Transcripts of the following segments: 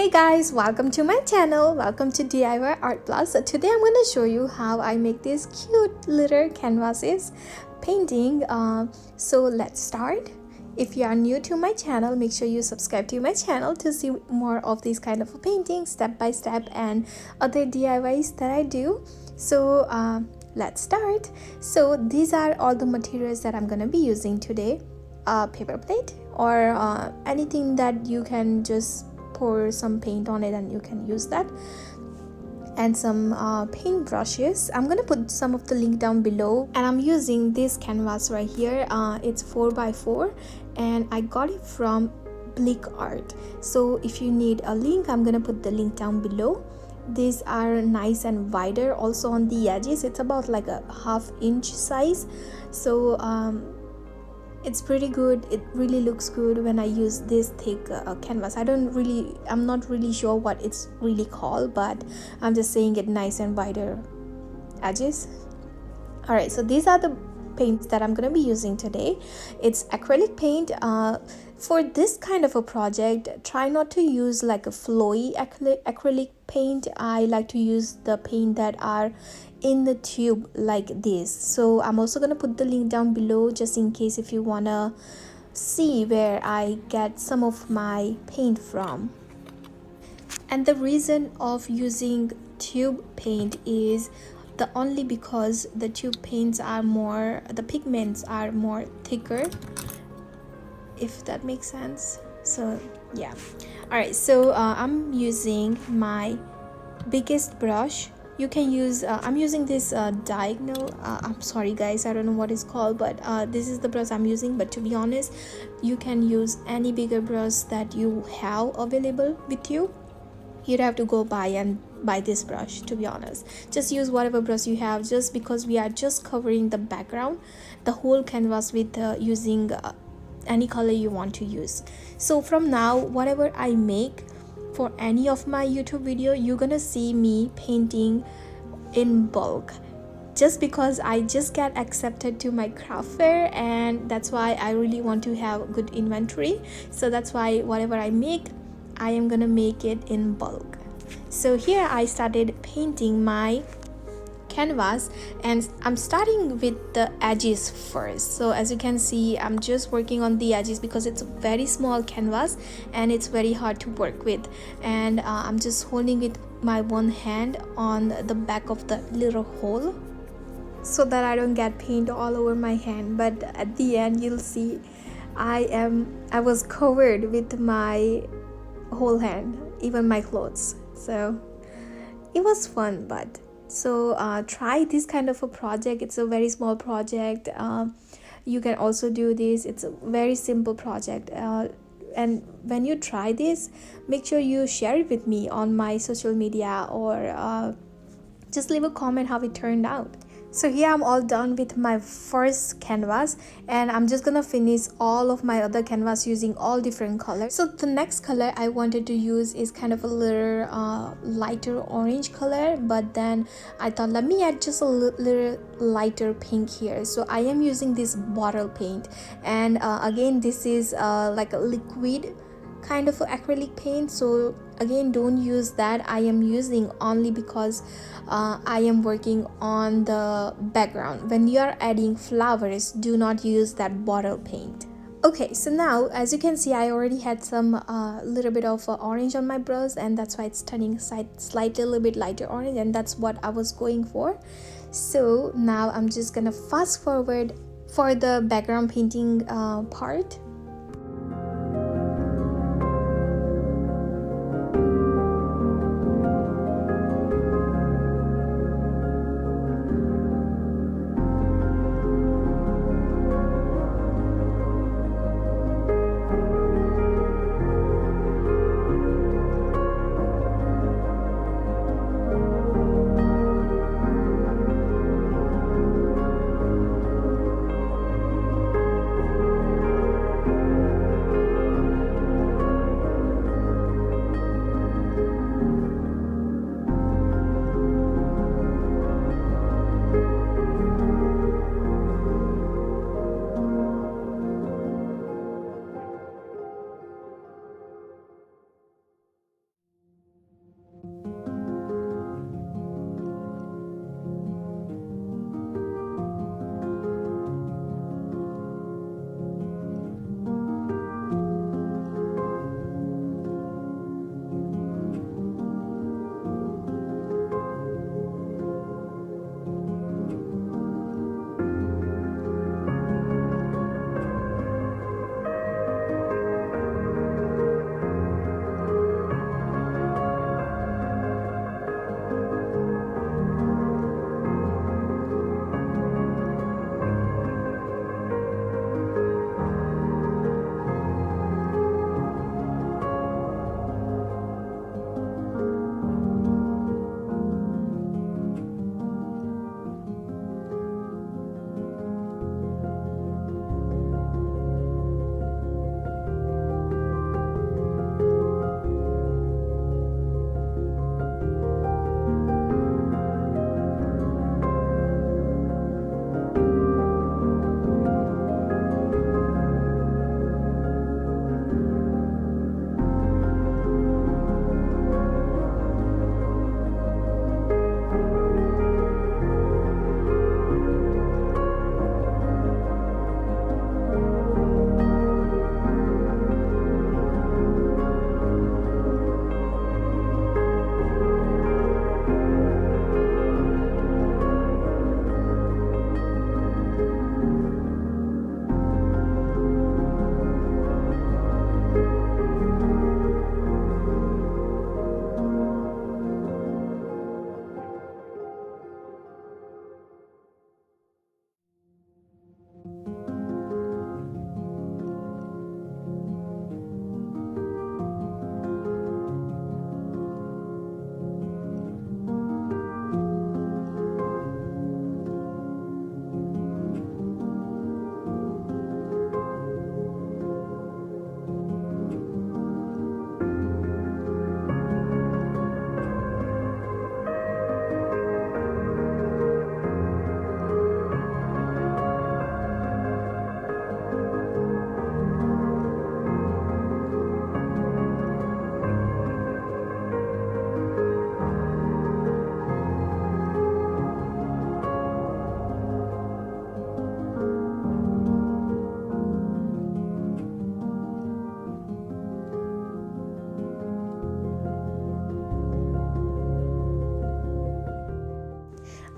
Hey guys, welcome to my channel. Welcome to DIY Art Plus. So today I'm going to show you how I make these cute little canvases painting. So let's start. If you are new to my channel, make sure you subscribe to my channel to see more of these kind of paintings step by step and other DIYs that I do. So let's start. So these are all the materials that I'm going to be using today. Paper plate or anything that you can just pour some paint on it and you can use that, and some paint brushes. I'm gonna put some of the link down below, and I'm using this canvas right here. It's 4x4 and I got it from Acrylic Art. So if you need a link, I'm gonna put the link down below. These are nice and wider also on the edges. It's about like a 1/2 inch size, so it's pretty good. It really looks good when I use this thick canvas. I'm not really sure what it's really called, but I'm just saying it nice and wider edges. Alright, so these are the paints that I'm gonna be using today. It's acrylic paint. For this kind of a project, try not to use like a flowy acrylic paint. I like to use the paint that are in the tube like this. So I'm also gonna put the link down below just in case if you wanna see where I get some of my paint from. And the reason of using tube paint is only because the tube paints are more, the pigments are more thicker, if that makes sense. So yeah. All right, so I'm using my biggest brush. You can use I'm using this diagonal, I'm sorry guys, I don't know what it's called, but this is the brush I'm using. But to be honest, you can use any bigger brush that you have available with you. You'd have to go buy this brush. To be honest, just use whatever brush you have, just because we are just covering the background, the whole canvas, with using any color you want to use. So from now, whatever I make for any of my YouTube video, you're gonna see me painting in bulk, just because I just got accepted to my craft fair, and that's why I really want to have good inventory. So that's why whatever I make, I am gonna make it in bulk. So here I started painting my canvas, and I'm starting with the edges first. So as you can see, I'm just working on the edges because it's a very small canvas and it's very hard to work with. And I'm just holding with my one hand on the back of the little hole so that I don't get paint all over my hand. But at the end, you'll see I was covered with my whole hand, even my clothes. So it was fun. But so try this kind of a project. It's a very small project. You can also do this. It's a very simple project, and when you try this, make sure you share it with me on my social media, or just leave a comment how it turned out. So here I'm all done with my first canvas, and I'm just gonna finish all of my other canvas using all different colors. So the next color I wanted to use is kind of a little lighter orange color, but then I thought, let me add just a little lighter pink here. So I am using this bottle paint, and again, this is like a liquid kind of acrylic paint. So again, don't use that. I am using only because I am working on the background. When you are adding flowers, do not use that bottle paint. Okay, so now as you can see, I already had some little bit of orange on my brush, and that's why it's turning slightly a little bit lighter orange, and that's what I was going for. So now I'm just gonna fast forward for the background painting part.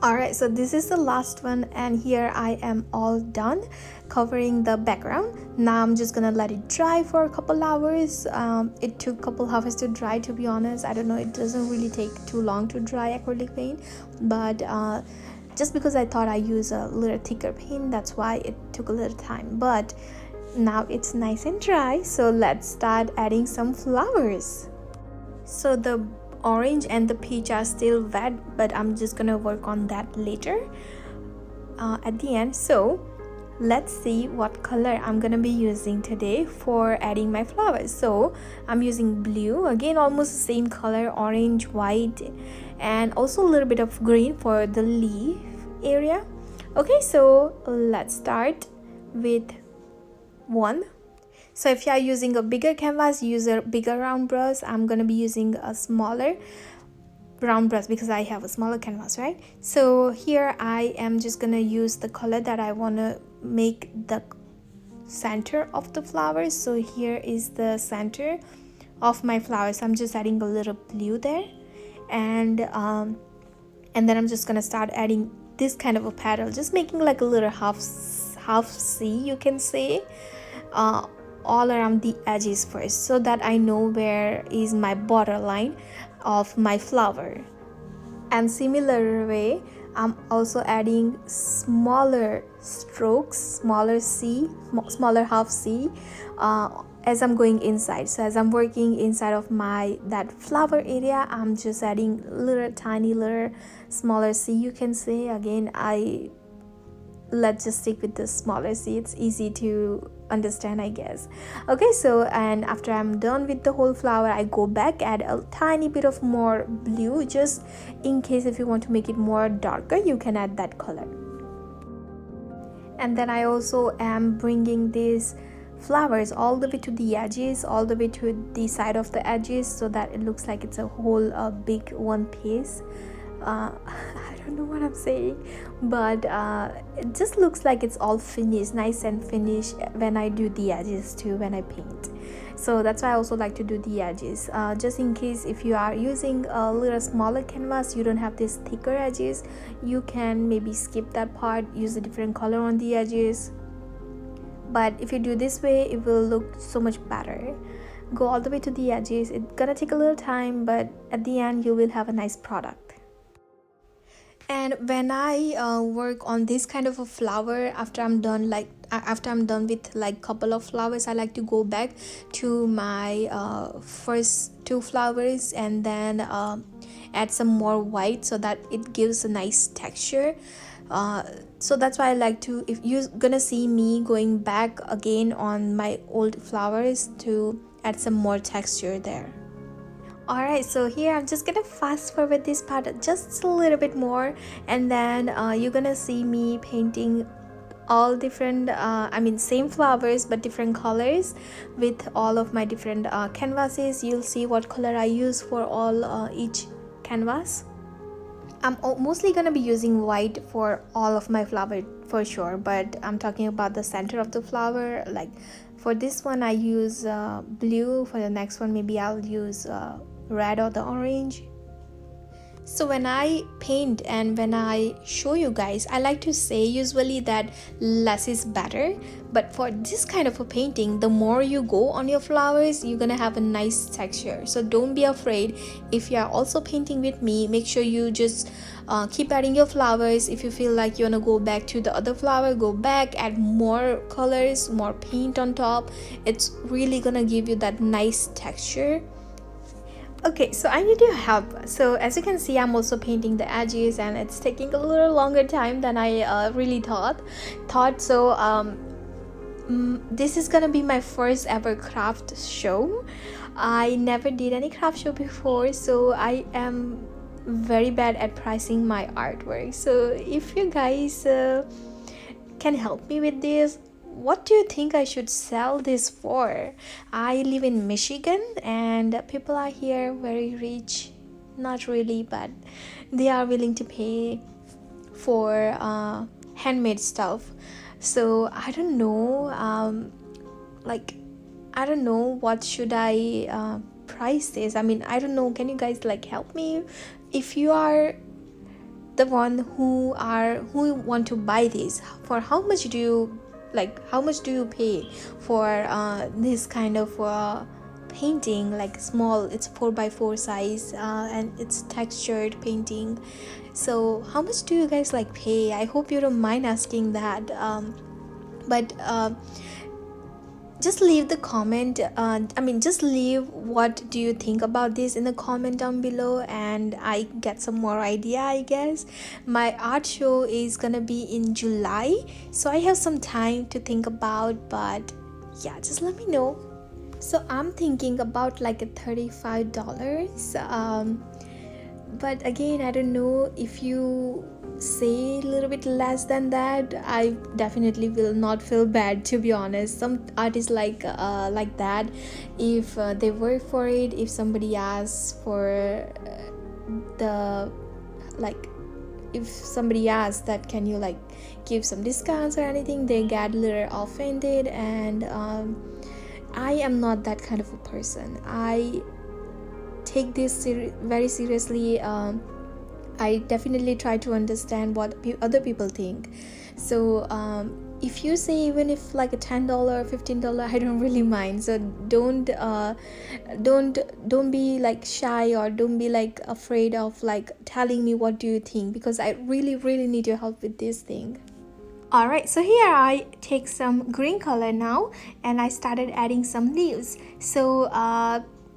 Alright, so this is the last one, and here I am all done covering the background. Now I'm just gonna let it dry for a couple hours. It took a couple hours to dry, to be honest. I don't know, it doesn't really take too long to dry acrylic paint, but just because I thought I use a little thicker paint, that's why it took a little time. But now it's nice and dry, so let's start adding some flowers. So the orange and the peach are still wet, but I'm just gonna work on that later at the end. So let's see what color I'm gonna be using today for adding my flowers. So I'm using blue, again almost the same color, orange, white, and also a little bit of green for the leaf area. Okay, so let's start with one. So if you are using a bigger canvas, use a bigger round brush. I'm gonna be using a smaller round brush because I have a smaller canvas, right? So here I am just gonna use the color that I wanna make the center of the flowers. So here is the center of my flowers. I'm just adding a little blue there, and then I'm just gonna start adding this kind of a petal, just making like a little half C, you can say, all around the edges first, so that I know where is my borderline of my flower. And similar way, I'm also adding smaller strokes, smaller half C, as I'm going inside. So as I'm working inside of that flower area, I'm just adding little tiny little smaller C, you can say. Again, let's just stick with the smaller C, it's easy to understand, I guess. Okay, so and after I'm done with the whole flower, I go back, add a tiny bit of more blue, just in case if you want to make it more darker, you can add that color. And then I also am bringing these flowers all the way to the edges, all the way to the side of the edges, so that it looks like it's a whole big one piece. I don't know what I'm saying, but it just looks like it's all finished, nice and finished when I do the edges too, when I paint. So that's why I also like to do the edges, just in case if you are using a little smaller canvas, you don't have these thicker edges, you can maybe skip that part, use a different color on the edges. But if you do this way, it will look so much better. Go all the way to the edges. It's gonna take a little time, but at the end you will have a nice product. And when I work on this kind of a flower, after I'm done with like couple of flowers, I like to go back to my first two flowers, and then add some more white so that it gives a nice texture. So that's why I like to, if you're gonna see me going back again on my old flowers to add some more texture there. Alright, so here I'm just gonna fast forward this part just a little bit more, and then you're gonna see me painting all different same flowers but different colors with all of my different canvases. You'll see what color I use for all each canvas. I'm mostly gonna be using white for all of my flower for sure, but I'm talking about the center of the flower. Like for this one I use blue, for the next one maybe I'll use red or the orange. So when I paint and when I show you guys, I like to say usually that less is better, but for this kind of a painting, the more you go on your flowers, you're gonna have a nice texture. So don't be afraid. If you are also painting with me, make sure you just keep adding your flowers. If you feel like you want to go back to the other flower, go back, add more colors, more paint on top. It's really gonna give you that nice texture. Okay, so I need your help. So as you can see, I'm also painting the edges, and it's taking a little longer time than I really thought. So this is gonna be my first ever craft show. I never did any craft show before, so I am very bad at pricing my artwork. So if you guys can help me with this, what do you think I should sell this for? I live in Michigan, and people are here very rich. Not really, but they are willing to pay for handmade stuff. So I don't know, I don't know what should I price this. I mean, I don't know. Can you guys like help me? If you are the one who want to buy this, for how much do you pay for this kind of painting, like small, it's 4x4 size, and it's textured painting. So how much do you guys like pay? I hope you don't mind asking that. But just leave the comment, just leave what do you think about this in the comment down below, and I get some more idea. I guess my art show is gonna be in July, so I have some time to think about, but yeah, just let me know. So I'm thinking about like a $35, but again, I don't know, if you say a little bit less than that, I definitely will not feel bad, to be honest. Some artists like that, if they work for it, if somebody asks for the like, if somebody asks that can you like give some discounts or anything, they get a little offended, and I am not that kind of a person. I take this very seriously. I definitely try to understand what other people think. So if you say even if like a $10 or $15, I don't really mind. So don't be like shy, or don't be like afraid of like telling me what do you think, because I really need your help with this thing. Alright, so here I take some green color now, and I started adding some leaves. So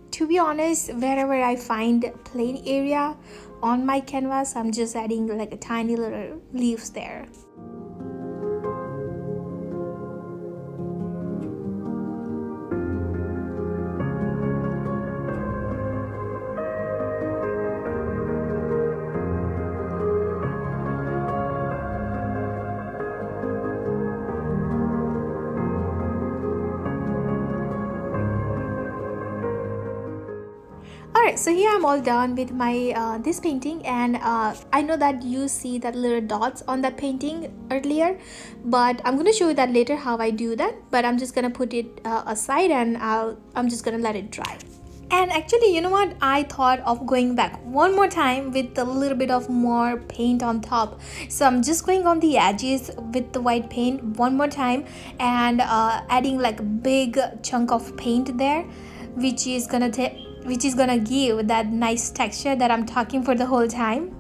to be honest, wherever I find plain area on my canvas, I'm just adding like a tiny little leaves there. Alright, so here I'm all done with my this painting, and I know that you see that little dots on that painting earlier, but I'm gonna show you that later how I do that. But I'm just gonna put it aside, and I'm just gonna let it dry. And actually, you know what, I thought of going back one more time with a little bit of more paint on top. So I'm just going on the edges with the white paint one more time, and adding like a big chunk of paint there, which is gonna give that nice texture that I'm talking for the whole time.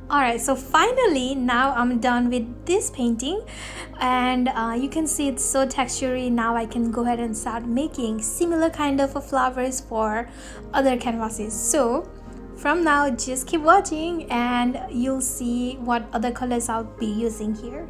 Alright, so finally now I'm done with this painting, and you can see it's so textury. Now I can go ahead and start making similar kind of flowers for other canvases. So from now, just keep watching and you'll see what other colors I'll be using here.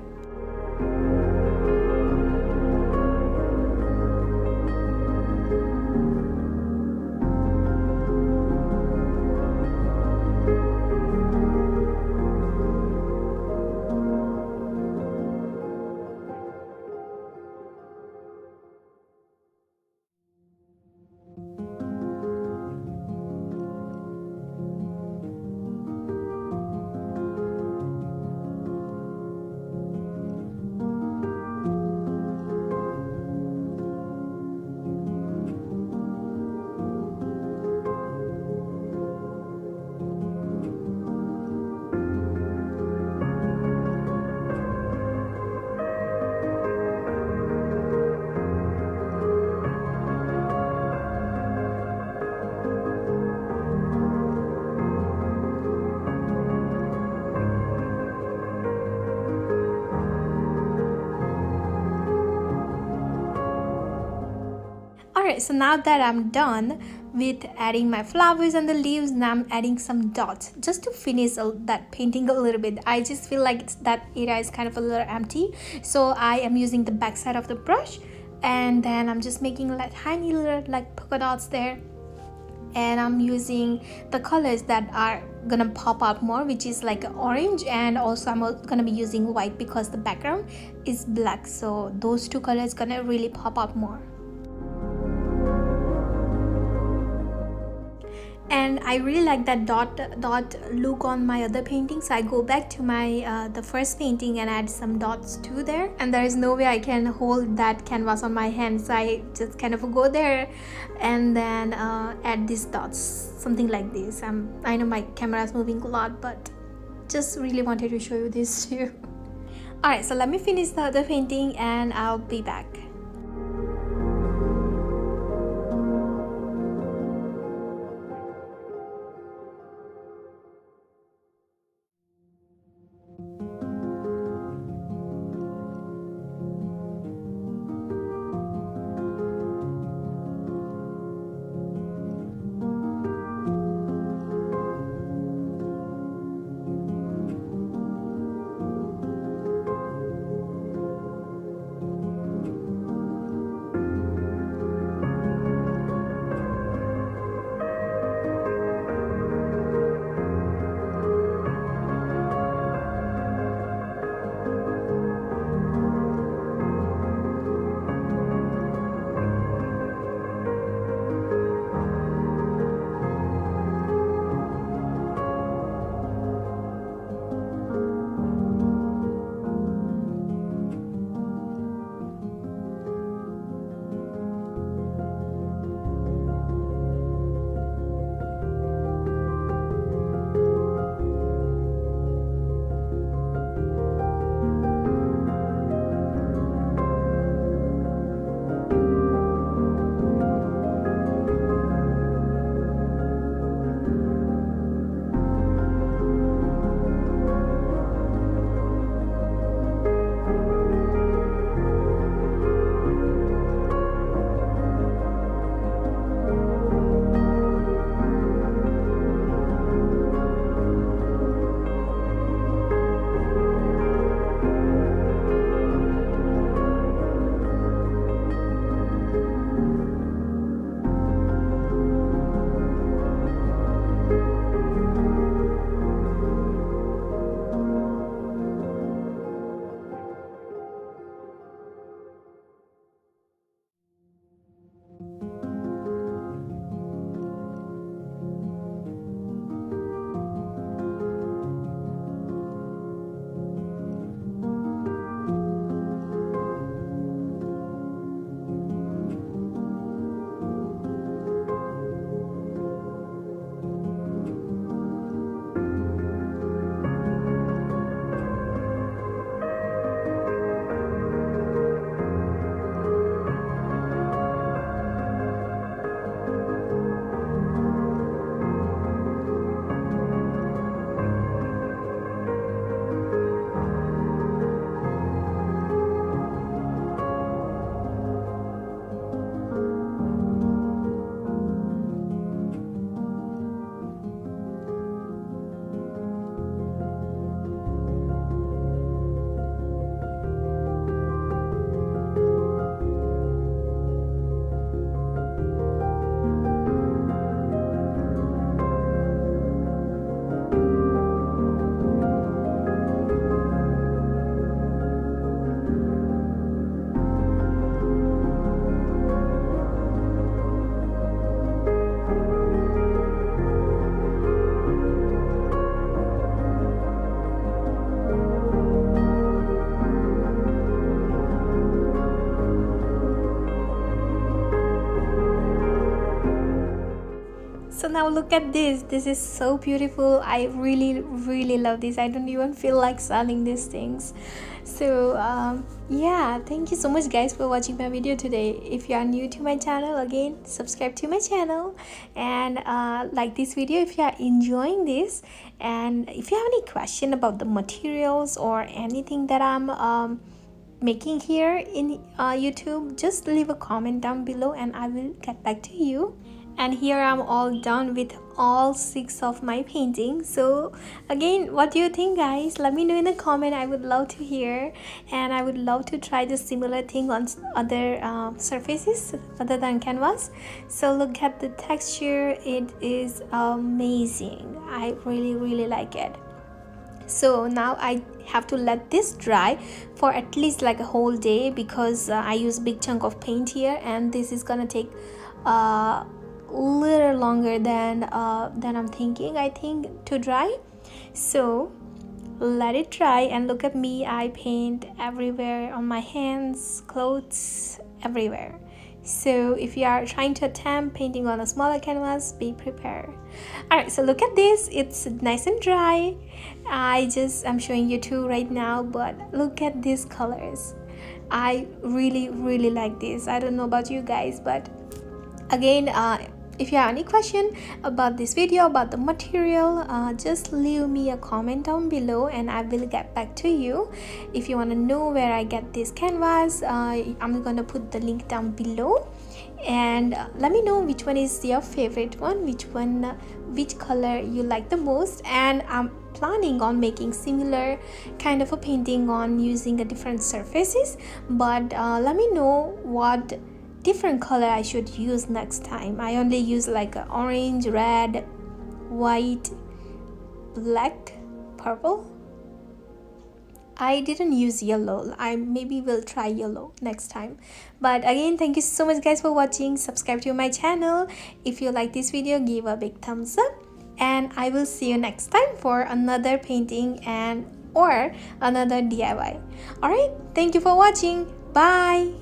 Alright, so now that I'm done with adding my flowers and the leaves, now I'm adding some dots just to finish that painting a little bit. I just feel like that area is kind of a little empty, so I am using the back side of the brush, and then I'm just making like tiny little like polka dots there, and I'm using the colors that are gonna pop out more, which is like orange, and also I'm gonna be using white because the background is black, so those two colors gonna really pop out more. And I really like that dot look on my other painting, so I go back to my the first painting and add some dots too there. And there is no way I can hold that canvas on my hand, so I just kind of go there and then add these dots, something like this. I know my camera is moving a lot, but just really wanted to show you this too. Alright, so let me finish the other painting and I'll be back. So now look at this. This is so beautiful. I really love this. I don't even feel like selling these things. So yeah, thank you so much guys for watching my video today. If you are new to my channel, again subscribe to my channel and like this video if you are enjoying this. And if you have any question about the materials or anything that I'm making here in YouTube, just leave a comment down below and I will get back to you. And here I'm all done with all 6 of my paintings. So again, what do you think guys? Let me know in the comment. I would love to hear, and I would love to try the similar thing on other surfaces other than canvas. So look at the texture, it is amazing. I really like it. So now I have to let this dry for at least like a whole day, because I use big chunk of paint here and this is gonna take little longer than I'm thinking, I think, to dry. So let it dry, and look at me, I paint everywhere on my hands, clothes, everywhere. So if you are trying to attempt painting on a smaller canvas, be prepared. Alright, so look at this, it's nice and dry. I'm showing you two right now, but look at these colors. I really like this. I don't know about you guys, but again, if you have any question about this video, about the material, just leave me a comment down below and I will get back to you. If you want to know where I get this canvas, I'm gonna put the link down below, and let me know which one is your favorite one, which color you like the most. And I'm planning on making similar kind of a painting on using a different surfaces, but let me know what different color I should use next time. I only use like orange, red, white, black, purple. I didn't use yellow. I maybe will try yellow next time. But again, thank you so much guys for watching. Subscribe to my channel. If you like this video, give a big thumbs up, and I will see you next time for another painting and or another DIY. Alright, thank you for watching. Bye.